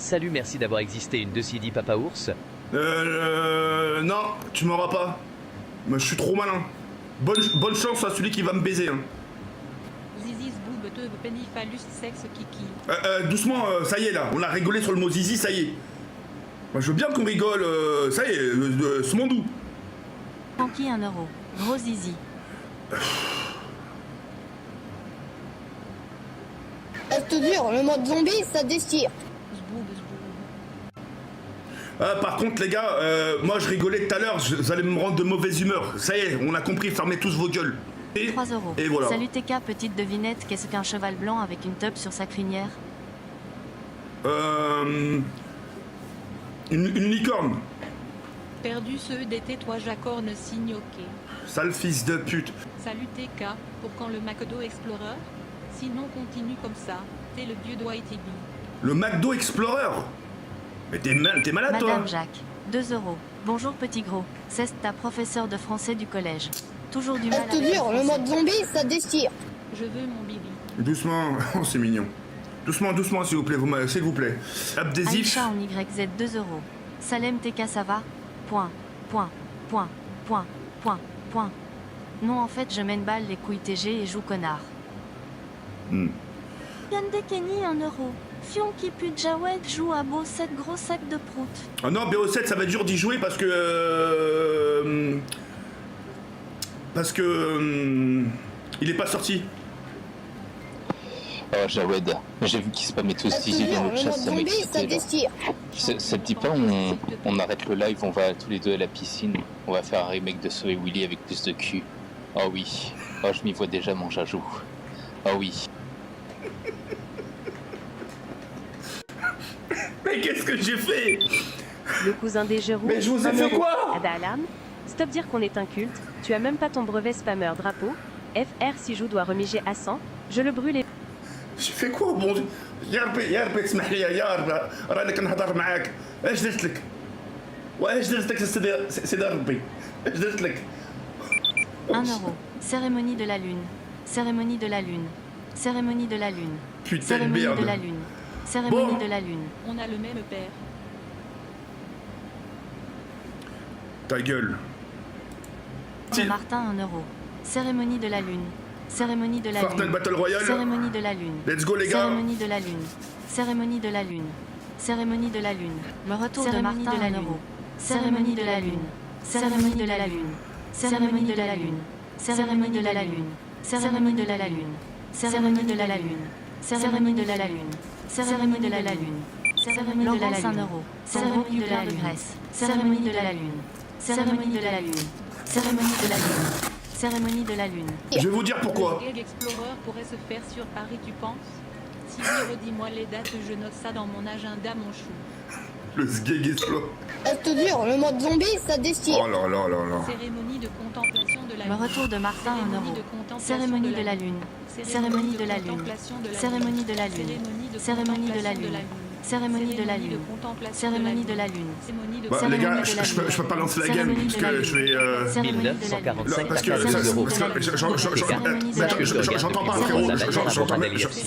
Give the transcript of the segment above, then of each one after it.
Salut, merci d'avoir existé, une de Sidi Papa Ours. Non, tu m'auras pas. Moi, je suis trop malin. Bonne chance à celui qui va me baiser. Hein. Zizi, boob, teub, penny, phallus, sexe, kiki. Doucement, ça y est là, on a rigolé sur le mot zizi, ça y est. Moi, je veux bien qu'on rigole, ça y est, ce monde où. Francky 1 euro. Gros zizi. Je te jure, le mode zombie, ça déchire. Zboob, zboob. Par contre, les gars, moi je rigolais tout à l'heure, vous allez me rendre de mauvaise humeur. Ça y est, on a compris, fermez tous vos gueules. 3 euros. Et voilà. Salut TK, petite devinette, qu'est-ce qu'un cheval blanc avec une teub sur sa crinière? Une licorne. Perdu ceux d'été, toi, j'accorde signe ok. Sale fils de pute. Salut TK, pour quand le McDo Explorer? Sinon, continue comme ça. T'es le vieux doigt et Tibi. Le McDo Explorer. Mais t'es malade toi. Madame Jacques. 2 euros. Bonjour petit gros. C'est ta professeure de français du collège. Toujours du mal Je te avec jure, le mode zombie, ça déchire. Je veux mon bibi. Doucement, oh, c'est mignon. Doucement, doucement s'il vous plaît, s'il vous plaît. Abdésif. Aïcha en YZ 2 euros. Salem TK ça va? Point. Non en fait je mène balle les couilles TG et joue connard. Yandé Kenny 1 euro. Fion qui pue Jawed joue à beau 7 gros sacs de prout. Ah non, BO7 ça va être dur d'y jouer parce que il est pas sorti. Oh Jawed, j'ai vu qu'il spammait tous Je te Zizi dans jure, le le chat, mode ça zombie, ça m'excitait là. déchire. Ça te dit pas, on arrête le live, on va tous les deux à la piscine, on va faire un remake de Sauver Willy avec plus de cul. Oh oui, oh je m'y vois déjà mon jajou. Oh oui. Mais qu'est-ce que j'ai fait? Le cousin des Géroux. Mais je vous ai 1 fait euro. quoi? Ada Alarme. Stop dire qu'on est un culte. Tu as même pas ton brevet spammer drapeau. FR si joue doit remiger à 100. Je le brûle et... j'ai fait quoi bon Dieu. يا ربي تسمح لي يا ربي راني كنهضر معاك اش درت لك واش درت لك سيدي ربي اش درت لك 1 euro. Cérémonie de la lune. Cérémonie de la lune. Cérémonie de la lune. Putain de Cérémonie merde. de la lune. Cérémonie Bon. de la lune. On a le même père. ta gueule. Martin 1 euro. Cérémonie de la lune. Cérémonie de la Fortnite lune. Battle Royale. Cérémonie de la lune. Let's go les gars. Cérémonie de la lune. Cérémonie de la lune. Cérémonie de la lune. Le retour de Martin de la lune. Cérémonie de la lune. Cérémonie de la lune. Cérémonie de la lune. Cérémonie de la lune. Cérémonie de la lune. Cérémonie de la lune. Cérémonie de la lune. Cérémonie de la lune. Cérémonie de la lune. 1 euro. Cérémonie de la Grèce. Cérémonie de la lune. Cérémonie de la lune. Cérémonie de la lune. Cérémonie de la lune. Je vais vous dire pourquoi. Le Gag Explorer pourrait se faire sur Paris, tu penses? Si oui, redis-moi les dates, je note ça dans mon agenda, mon chou. Le sgeg explose. Je te jure, le mode zombie, ça déchire. Oh là là là là. Cérémonie de contemplation de la Le lune. retour de Martin 1 euro. Cérémonie de la lune. Cérémonie de la lune. Cérémonie de la lune. Cérémonie de la lune. Cérémonie de la lune. Cérémonie de la lune. Bah, les Cérémonie gars, de la je peux pas lancer la game Cérémonie parce de la que lune. je vais. Cérémonie de la lune. 1945 parce que à 15 euros. Cérémonie de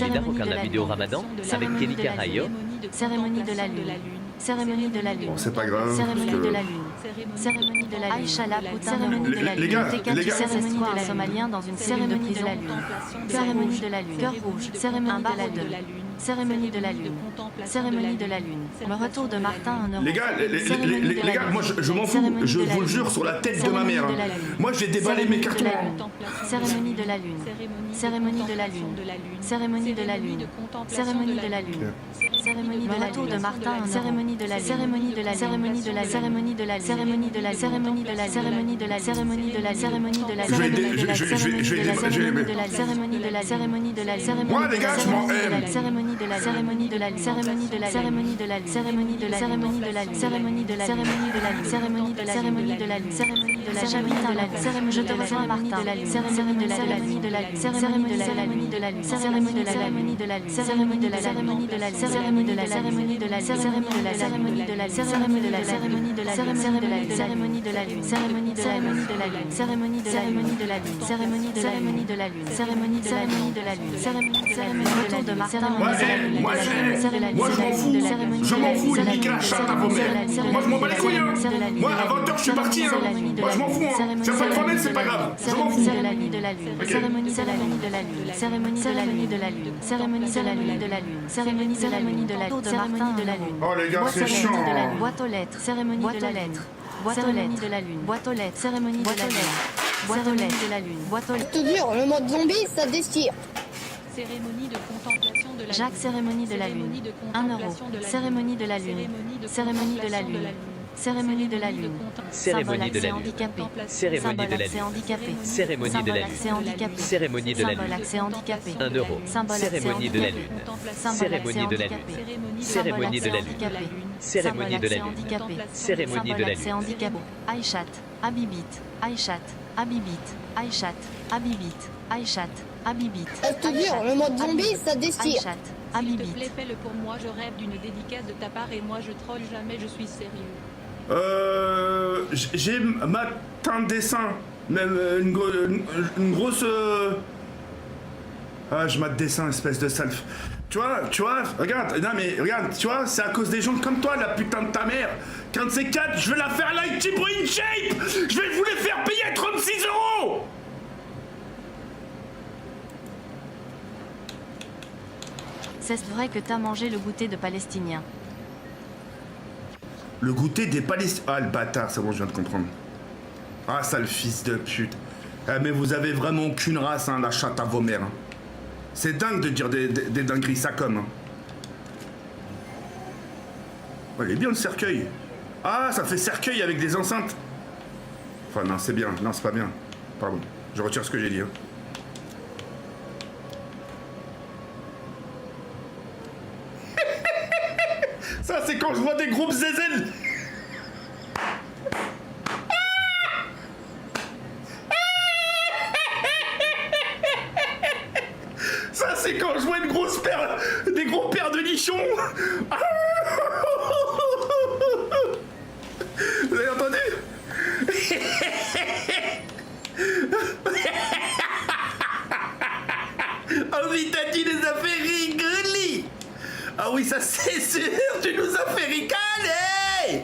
la lune. Pour la vidéo Ramadan avec Kelly Carayo. Cérémonie de la lune. Cérémonie de la lune. Bon, c'est pas grave. Cérémonie parce de que- la lune. Cérémonie de la lune. Aïcha la putain. Cérémonie de la Les lune. gars, les gars. Cérémonie de la somalien dans une cérémonie de la lune. Cérémonie de la lune. Cœur rouge. Cérémonie de la lune. Cérémonie de la lune. Cérémonie de la lune. Le retour de Martin 1 euro. Les gars, les gars, moi je m'en fous, je vous le jure sur la tête de ma mère. hein. Moi je vais déballer mes cartons. Cérémonie de la lune. Cérémonie de la lune. Cérémonie de la lune. Cérémonie de la lune. Cérémonie de la retour de Martin. Cérémonie de la cérémonie de la cérémonie de la cérémonie de la cérémonie de la cérémonie de la cérémonie de la cérémonie de la cérémonie de la cérémonie de la cérémonie de la cérémonie de la cérémonie de la cérémonie. Moi les gars, je m'en aime. Cérémonie de la cérémonie de la cérémonie de la cérémonie de la cérémonie de la cérémonie de la cérémonie de la cérémonie de la cérémonie de la cérémonie de la cérémonie de la cérémonie de la cérémonie. Je te rejoins Martin. Cérémonie de la cérémonie de la cérémonie de la cérémonie de la cérémonie de la cérémonie de la cérémonie de la cérémonie de la cérémonie de la cérémonie de la cérémonie de la cérémonie de la cérémonie de la cérémonie de la cérémonie de la cérémonie de la lune. Cérémonie de la lune de la lune. Cérémonie de la lune de la lune. Cérémonie de la lune de la lune. Cérémonie de la lune de la lune. Cérémonie de la lune. Cérémonie de la lune. Retour de Martin. moi je m'en fous. Je m'en fous, il nique la chatte à vos mères. Moi je m'en bats les couilles, hein. Moi à 20h je suis parti, hein. Moi je m'en fous, hein. Si y a pas de fenêtre, c'est pas grave. Je m'en fous. Cérémonie de la lune. Ok. Cérémonie de la lune. Cérémonie de la lune de la lune. Cérémonie de la lune de la lune. Cérémonie de la lune de la lune. Cérémonie de la lune. Oh les gars, c'est chiant. Boîte aux lettres. Cérémonie de la lettre. Boîte aux lettres de la lune. Boîte aux lettres. Cérémonie de la lune. Boîte aux lettres de la lune. Boîte aux Je lettres. te jure, le mode zombie, ça déchire. Cérémonie de contemplation de la Jacques, lune. cérémonie de la lune. Cérémonie de 1 euro. contemplation de la lune. Cérémonie de la lune. Cérémonie de la lune. Cérémonie de la lune. Cérémonie de la Symbole lune. accès handicapé. Cérémonie de la Symbole accès lune. handicapé. Cérémonie de la Symbole accès lune. handicapé. Cérémonie de la Symbole lune. accès handicapé. 1 euro. Symbole accès Cérémonie de la handicapé. lune. Symbole Cérémonie de la accès lune. handicapé. Cérémonie de la lune. Cérémonie de la lune. Cérémonie de la Accès lune. handicapé. Aïchat, Abibit, Aïchat, Abibit, Aïchat, Abibit, Aïchat, Abibit. Je te jure, le mode zombie, ça déchire. Aïchat, S'il te Abibit. plaît, fais-le pour moi, je rêve d'une dédicace de ta part et moi je troll jamais, je suis sérieux. J'ai matin de dessin, même une grosse. Ah, je mate dessin, espèce de salf. Tu vois, regarde, non mais regarde, tu vois, c'est à cause des gens comme toi, la putain de ta mère. Qu'un de ces quatre, je vais la faire light pour InShape. Je vais vous les faire payer 36 €. C'est vrai que t'as mangé le goûter de Palestinien. Le goûter des Palestiniens. Ah, le bâtard, c'est bon, je viens de comprendre. Ah, sale fils de pute. Ah, mais vous avez vraiment aucune race, hein, la chatte à vos mères. Hein. C'est dingue de dire des dingueries, ça comme. Hein. Ouais, il est bien le cercueil. Ah, ça fait cercueil avec des enceintes. Enfin, non, c'est bien. Non, c'est pas bien. Pardon. Je retire ce que j'ai dit. Hein. Ça, c'est quand je vois des groupes zézel. Ça, c'est quand je vois une grosse paire, des gros paires de nichons. Vous avez entendu? Oh oui, Tati nous a fait rigoler. Ah oui, ça c'est sûr, tu nous as fait rigoler.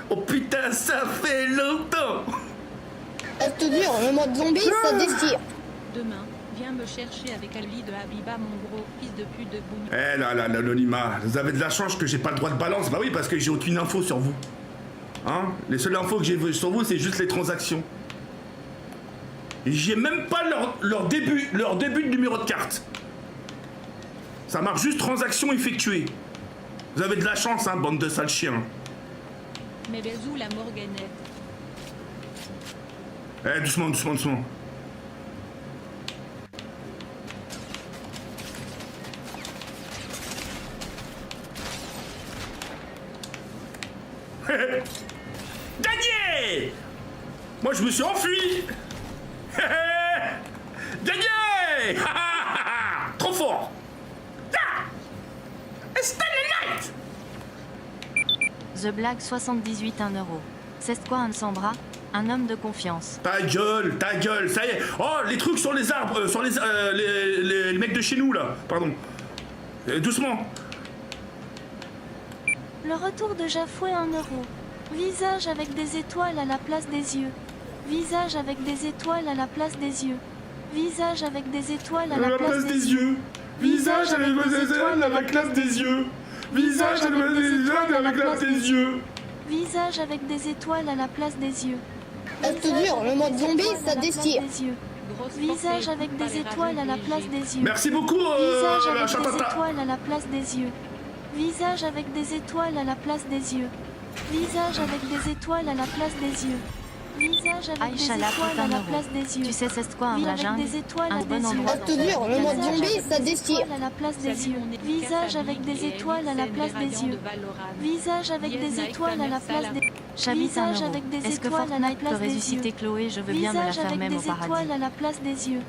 Oh putain, ça fait longtemps. Je te jure, le mode zombie, ça déchire. Demain, viens me chercher avec Ali de Habiba, mon gros fils de pute de boum. Eh là là, l'anonymat, vous avez de la chance que j'ai pas le droit de balance. Bah oui, parce que j'ai aucune info sur vous. Hein? Les seules infos que j'ai sur vous, c'est juste les transactions. Et j'ai même pas leur début de numéro de carte. Ça marche juste transaction effectuée. Vous avez de la chance, hein, bande de sales chiens. Mais Bézou, la morganette. Eh, doucement, doucement, doucement. Gagné! Moi, je me suis enfui. Gagné! Trop fort. Light. The Blague 78 1 euro. C'est quoi un Sambra? Un homme de confiance. Ta gueule, ça y est. Oh, les trucs sur les arbres, sur les mecs de chez nous, là. Pardon. Doucement. Le retour de Jafoué 1 euro. Visage avec des étoiles à la place des yeux. Visage avec des étoiles à la place des yeux. Visage avec des étoiles à la place des yeux. Visage avec des étoiles à la classe des yeux. Visage avec des étoiles à la classe des yeux. Visage avec des étoiles à la place des yeux. Je te jure, le mode zombie, ça déchire. Grosse Visage portée, avec pas des les étoiles à la rageux place obligés. des yeux. Merci beaucoup, Visage la avec des chatata. étoiles à la place des yeux. Visage avec des étoiles à la place des yeux. Visage avec des étoiles à la place des yeux. Visage avec des Aïcha, la étoiles putain à la d'euro. place des yeux. Tu sais c'est quoi un Vie vagin? avec des étoiles Un à bon des endroit. Je te jure, le mode zombie, ça déchire. à la place des Salut, yeux. mon efficace Visage ami avec des et étoiles à la Elisen, place les des radiants yeux. de Valorant. Visage avec Yes, des Nike, étoiles à la Salah. place des Chabit Visage 1 euro. avec des Est-ce que étoiles à la Fortnite peut place des ressusciter yeux. Chloé? Je veux bien me la Visage faire avec même au des étoiles paradis. à la place des yeux.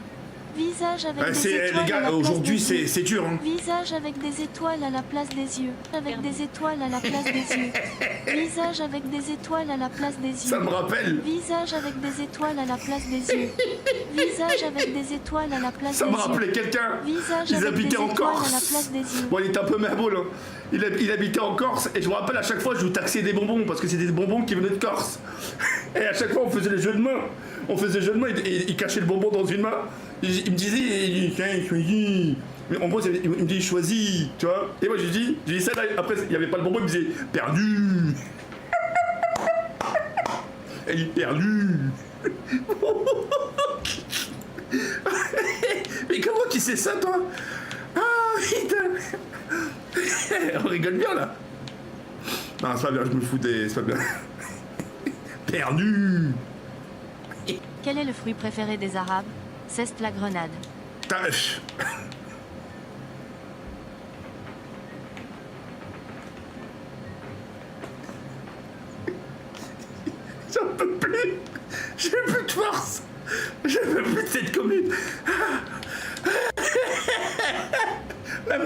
Visage avec Ouais, des les étoiles à gars, la place aujourd'hui des yeux. c'est dur. Hein. Visage avec des étoiles à la place des yeux. Avec des étoiles à la place des yeux. Visage avec des étoiles à la place des yeux. Ça me rappelle. Visage avec des étoiles à la place des yeux. Visage avec des étoiles à la place Ça des me yeux. rappelait quelqu'un. Visage Ils avec des habitaient en étoiles à la Corse. place des yeux. Bon, il était un peu merveilleux, là. Il habitait en Corse et je me rappelle à chaque fois je vous taxais des bonbons parce que c'était des bonbons qui venaient de Corse. Et à chaque fois on faisait les jeux de main. Il cachait le bonbon dans une main. Il me disait, tiens, choisis. Mais en gros, il me dit, choisis, tu vois. Et moi, j'ai dit ça là. Après, il n'y avait pas le bonbon, il me disait, perdu. Et il perdu. Mais comment tu sais ça, toi? Ah, putain. On rigole bien, là. Non, c'est pas bien, je me fous des... C'est pas bien. Perdu. Quel est le fruit préféré des Arabes? C'est la grenade. Tâche. J'en peux plus. J'ai plus de force. Je veux plus de cette commune. Même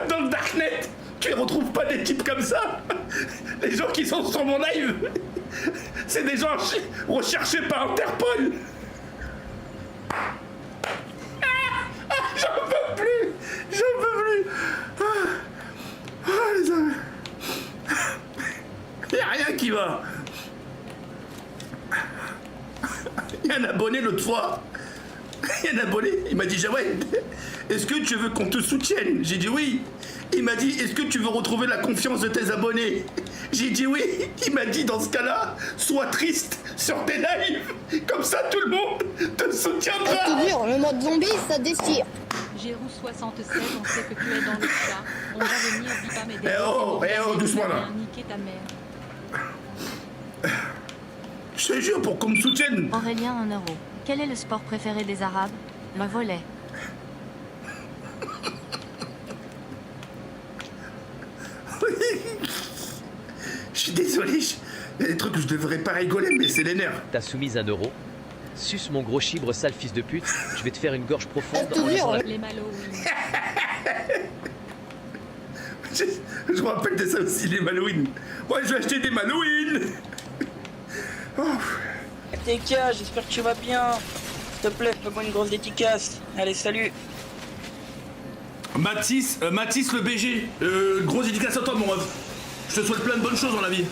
dans le Darknet, tu ne retrouves pas des types comme ça. Les gens qui sont sur mon live, c'est des gens recherchés par Interpol. J'en peux plus. J'en peux plus. Les amis. Il n'y a rien qui va. Il y a un abonné l'autre fois. Il y a un abonné, il m'a dit Jawed, est-ce que tu veux qu'on te soutienne? J'ai dit oui. Il m'a dit est-ce que tu veux retrouver la confiance de tes abonnés? J'ai dit oui. Il m'a dit dans ce cas-là, sois triste sur tes lives. Comme ça tout le monde te soutiendra. Je te jure, le mode zombie, ça déchire. Gérou 76, on sait que tu es dans le chat. On va venir Bipam et doucement là. niquer ta mère. Je te jure pour qu'on me soutienne. Aurélien 1 euro. Quel est le sport préféré des Arabes? Le volley. Je suis désolé, il y a des trucs que je devrais pas rigoler, mais c'est les nerfs. T'as soumise 1 euro. Suce mon gros chibre, sale fils de pute. Je vais te faire une gorge profonde. Je te jure. Les Halloween. Je me rappelle de ça aussi, les Halloween. Moi, je vais acheter des Halloween. Oh. TK, j'espère que tu vas bien. S'il te plaît, fais-moi une grosse dédicace. Allez, salut. Mathis le BG, grosse dédicace à toi, mon ref. Je te souhaite plein de bonnes choses dans la vie.